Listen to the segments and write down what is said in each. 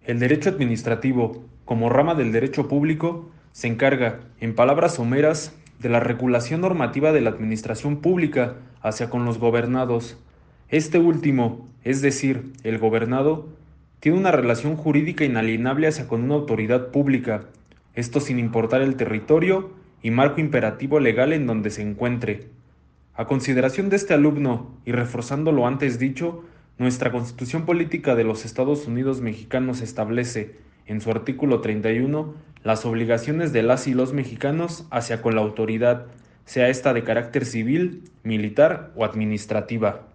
El derecho administrativo, como rama del derecho público, se encarga, en palabras someras, de la regulación normativa de la administración pública hacia con los gobernados. Este último, es decir, el gobernado, tiene una relación jurídica inalienable hacia con una autoridad pública, esto sin importar el territorio y marco imperativo legal en donde se encuentre. A consideración de este alumno, y reforzando lo antes dicho, nuestra Constitución Política de los Estados Unidos Mexicanos establece, en su artículo 31, las obligaciones de las y los mexicanos hacia con la autoridad, sea esta de carácter civil, militar o administrativa.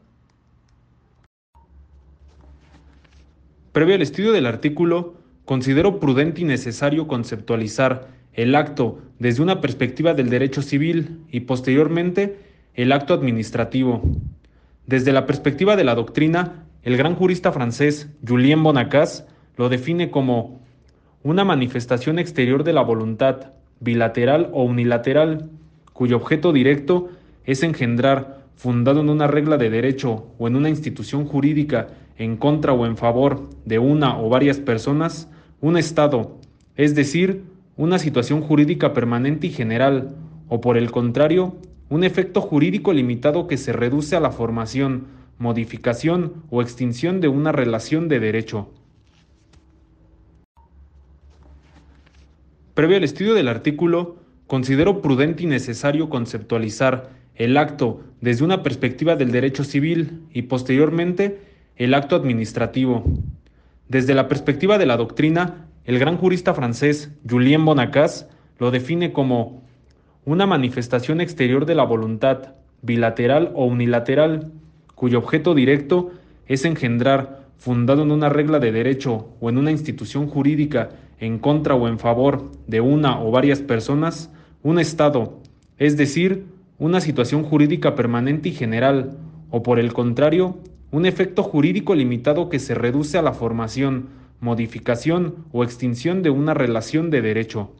Previo al estudio del artículo, considero prudente y necesario conceptualizar el acto desde una perspectiva del derecho civil y posteriormente el acto administrativo. Desde la perspectiva de la doctrina, el gran jurista francés Julien Bonacaz lo define como una manifestación exterior de la voluntad, bilateral o unilateral, cuyo objeto directo es engendrar, fundado en una regla de derecho o en una institución jurídica en contra o en favor de una o varias personas, un estado, es decir, una situación jurídica permanente y general, o por el contrario, un efecto jurídico limitado que se reduce a la formación, modificación o extinción de una relación de derecho. Previo al estudio del artículo, considero prudente y necesario conceptualizar el acto desde una perspectiva del derecho civil y posteriormente el acto administrativo. Desde la perspectiva de la doctrina, el gran jurista francés Julien Bonacaz lo define como una manifestación exterior de la voluntad, bilateral o unilateral, cuyo objeto directo es engendrar, fundado en una regla de derecho o en una institución jurídica en contra o en favor de una o varias personas, un estado, es decir, una situación jurídica permanente y general, o por el contrario, un efecto jurídico limitado que se reduce a la formación, modificación o extinción de una relación de derecho.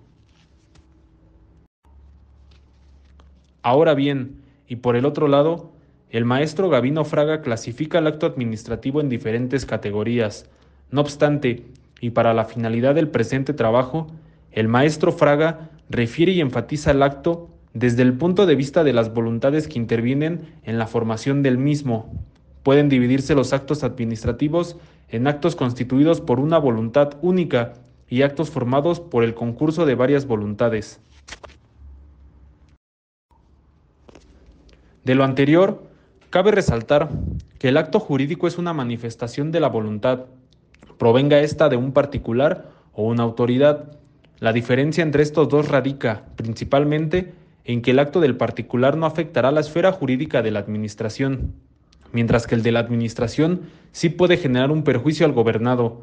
Ahora bien, y por el otro lado, el maestro Gavino Fraga clasifica el acto administrativo en diferentes categorías. No obstante, y para la finalidad del presente trabajo, el maestro Fraga refiere y enfatiza el acto desde el punto de vista de las voluntades que intervienen en la formación del mismo. Pueden dividirse los actos administrativos en actos constituidos por una voluntad única y actos formados por el concurso de varias voluntades. De lo anterior, cabe resaltar que el acto jurídico es una manifestación de la voluntad, provenga ésta de un particular o una autoridad. La diferencia entre estos dos radica, principalmente, en que el acto del particular no afectará la esfera jurídica de la administración, mientras que el de la administración sí puede generar un perjuicio al gobernado.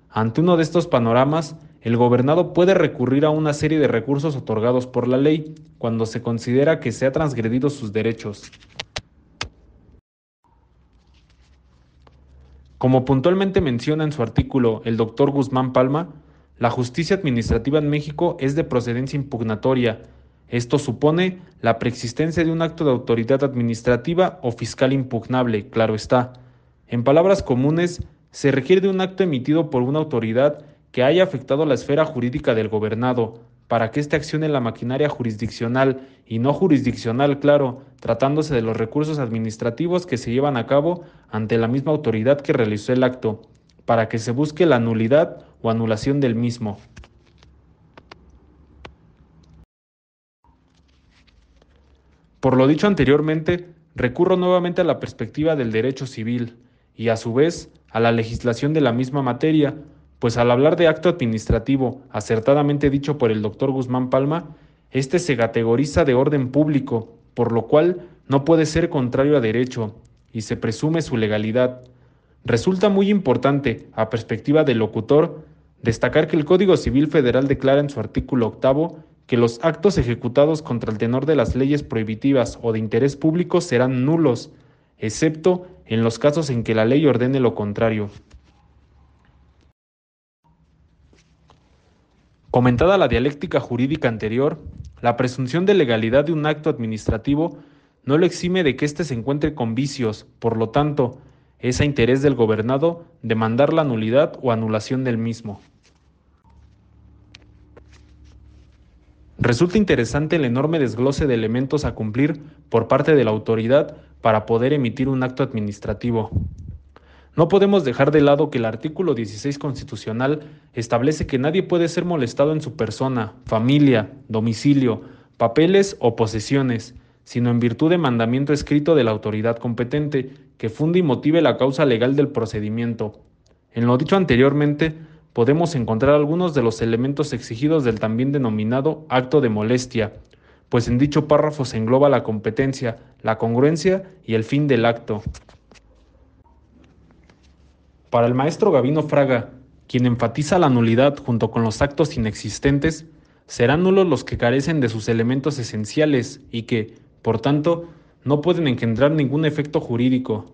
Ante uno de estos panoramas, el gobernado puede recurrir a una serie de recursos otorgados por la ley cuando se considera que se ha transgredido sus derechos. Como puntualmente menciona en su artículo el doctor Guzmán Palma, la justicia administrativa en México es de procedencia impugnatoria. Esto supone la preexistencia de un acto de autoridad administrativa o fiscal impugnable, claro está. En palabras comunes, se requiere de un acto emitido por una autoridad que haya afectado la esfera jurídica del gobernado, para que éste accione la maquinaria jurisdiccional y no jurisdiccional, claro, tratándose de los recursos administrativos que se llevan a cabo ante la misma autoridad que realizó el acto, para que se busque la nulidad o anulación del mismo. Por lo dicho anteriormente, recurro nuevamente a la perspectiva del derecho civil y a su vez a la legislación de la misma materia, pues al hablar de acto administrativo, acertadamente dicho por el doctor Guzmán Palma, este se categoriza de orden público, por lo cual no puede ser contrario a derecho y se presume su legalidad. Resulta muy importante, a perspectiva del locutor, destacar que el Código Civil Federal declara en su artículo 8 que los actos ejecutados contra el tenor de las leyes prohibitivas o de interés público serán nulos, excepto en los casos en que la ley ordene lo contrario. Comentada la dialéctica jurídica anterior, la presunción de legalidad de un acto administrativo no lo exime de que éste se encuentre con vicios, por lo tanto, es a interés del gobernado demandar la nulidad o anulación del mismo. Resulta interesante el enorme desglose de elementos a cumplir por parte de la autoridad para poder emitir un acto administrativo. No podemos dejar de lado que el artículo 16 constitucional establece que nadie puede ser molestado en su persona, familia, domicilio, papeles o posesiones, sino en virtud de mandamiento escrito de la autoridad competente, que funde y motive la causa legal del procedimiento. En lo dicho anteriormente, podemos encontrar algunos de los elementos exigidos del también denominado acto de molestia, pues en dicho párrafo se engloba la competencia, la congruencia y el fin del acto. Para el maestro Gavino Fraga, quien enfatiza la nulidad junto con los actos inexistentes, serán nulos los que carecen de sus elementos esenciales y que, por tanto, no pueden engendrar ningún efecto jurídico.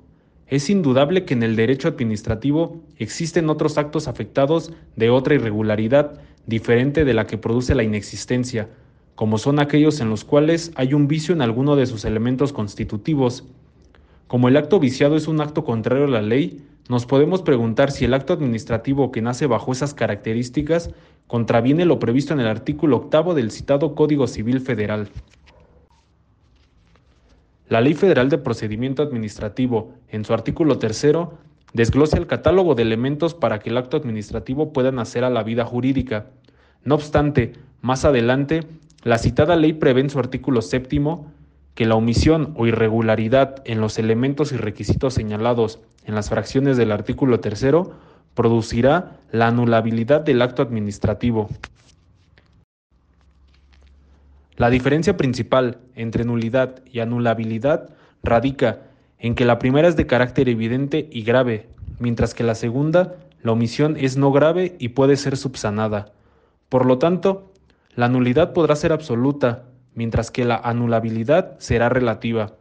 Es indudable que en el derecho administrativo existen otros actos afectados de otra irregularidad diferente de la que produce la inexistencia, como son aquellos en los cuales hay un vicio en alguno de sus elementos constitutivos. Como el acto viciado es un acto contrario a la ley, nos podemos preguntar si el acto administrativo que nace bajo esas características contraviene lo previsto en el artículo 8 del citado Código Civil Federal. La Ley Federal de Procedimiento Administrativo, en su artículo 3, desglosa el catálogo de elementos para que el acto administrativo pueda nacer a la vida jurídica. No obstante, más adelante, la citada ley prevé en su artículo 7 que la omisión o irregularidad en los elementos y requisitos señalados en las fracciones del artículo 3 producirá la anulabilidad del acto administrativo. La diferencia principal entre nulidad y anulabilidad radica en que la primera es de carácter evidente y grave, mientras que la segunda, la omisión es no grave y puede ser subsanada. Por lo tanto, la nulidad podrá ser absoluta, mientras que la anulabilidad será relativa.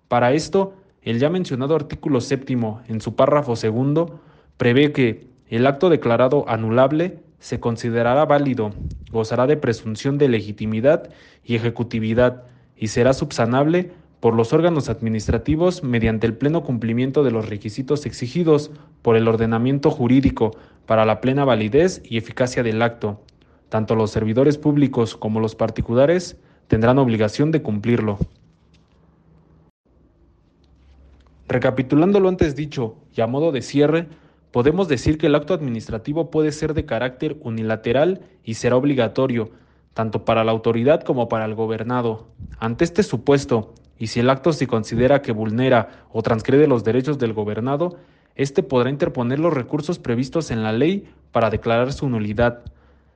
Para esto, el ya mencionado artículo 7, en su párrafo 2, prevé que el acto declarado anulable se considerará válido, gozará de presunción de legitimidad y ejecutividad y será subsanable por los órganos administrativos mediante el pleno cumplimiento de los requisitos exigidos por el ordenamiento jurídico para la plena validez y eficacia del acto. Tanto los servidores públicos como los particulares tendrán obligación de cumplirlo. Recapitulando lo antes dicho y a modo de cierre, podemos decir que el acto administrativo puede ser de carácter unilateral y será obligatorio, tanto para la autoridad como para el gobernado. Ante este supuesto, y si el acto se considera que vulnera o transgrede los derechos del gobernado, éste podrá interponer los recursos previstos en la ley para declarar su nulidad,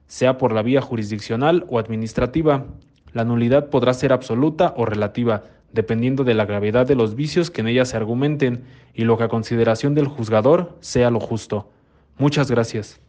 sea por la vía jurisdiccional o administrativa. La nulidad podrá ser absoluta o relativa, dependiendo de la gravedad de los vicios que en ella se argumenten y lo que a consideración del juzgador sea lo justo. Muchas gracias.